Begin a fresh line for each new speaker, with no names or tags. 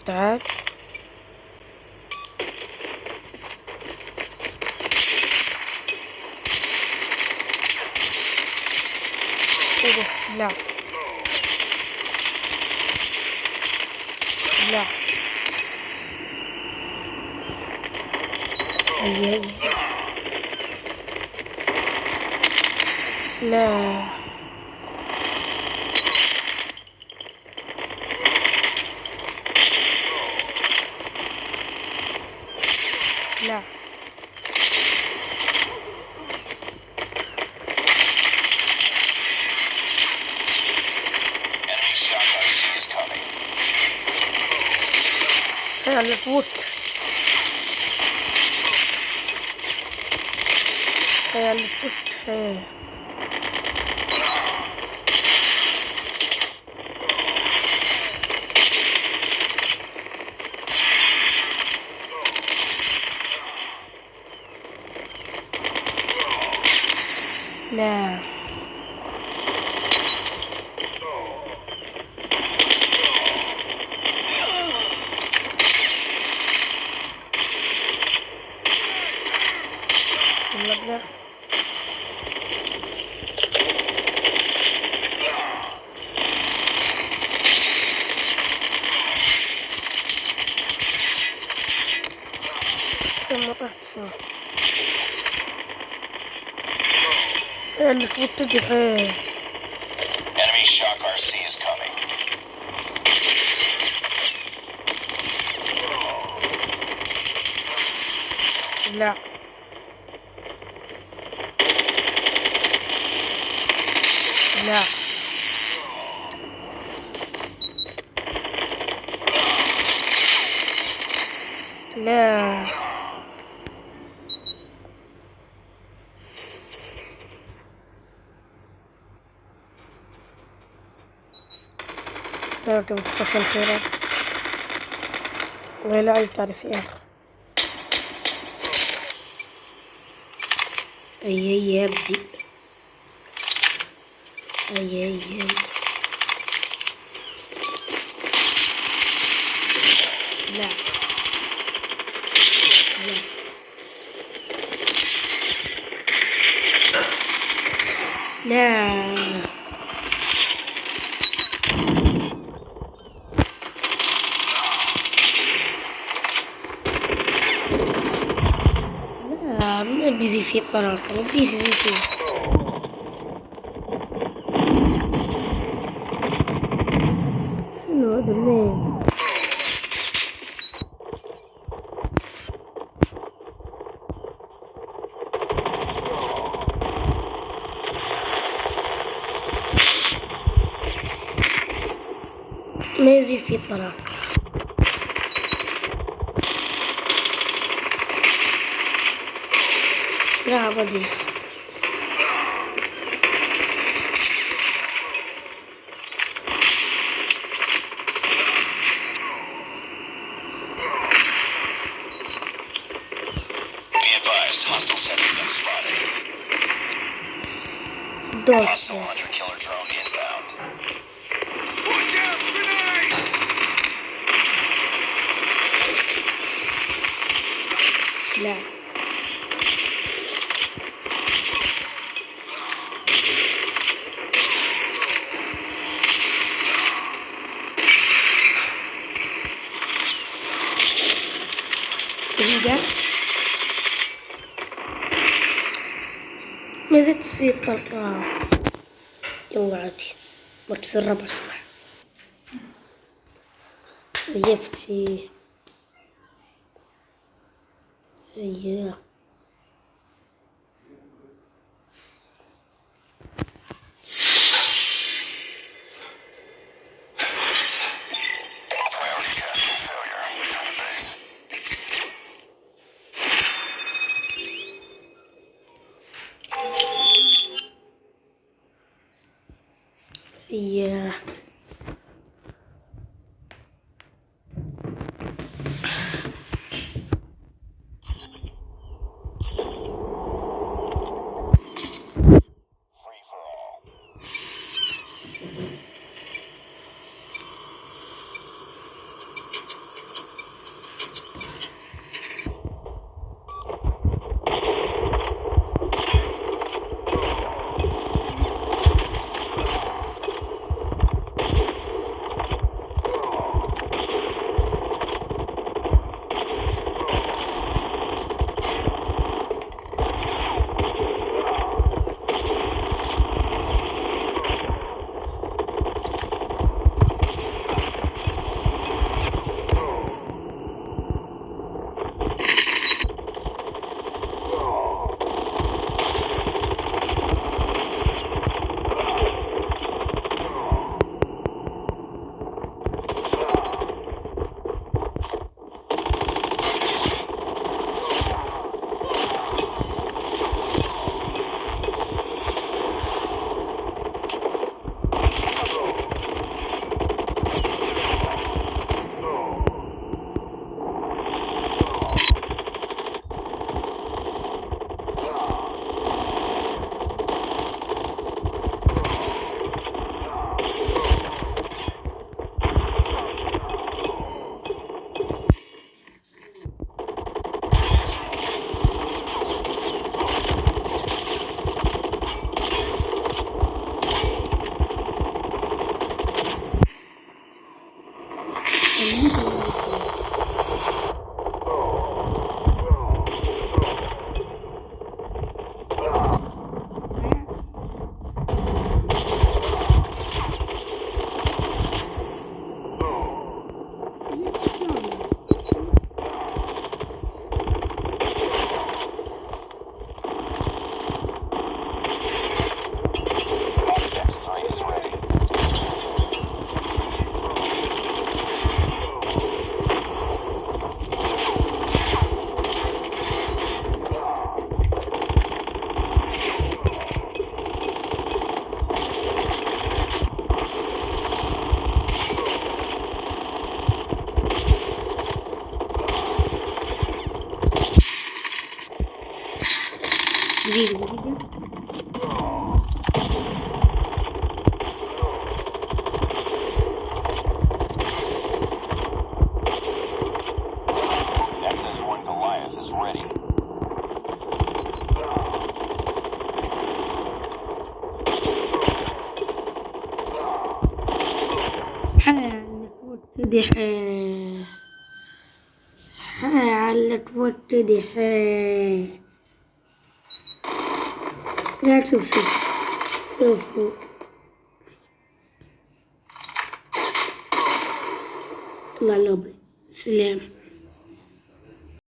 تعال. اوف لا لا. هي لا لا. يلا فوت. يلا فوت. لا لا. يلا طحت سوا. يلا فوت دحين.
Enemy Shock RC is coming.
لا لا لا. ترى تبغى الخيرات ولا أي بتاع السيارة. أي يا بدي. أي لا لا لا. لا من البيزي في الطلاق البيزي فيه. شنو هذا منين؟ ميزي في الطلاق. لا بدي.
Hostile sentry gun spotted. Hostile hunter killer drone inbound. Watch out, grenade!
لا دقيقة. ما زلت في الطلاق. يلا عادي مركز الرابع صباح. يفتحي اياه.
Priority tasking failure. Return to base.
اياه.
Free for all. Nexus 1 Goliath is ready.
حالك وتدي لا تشوف شوفوا طلع لوبي سلام.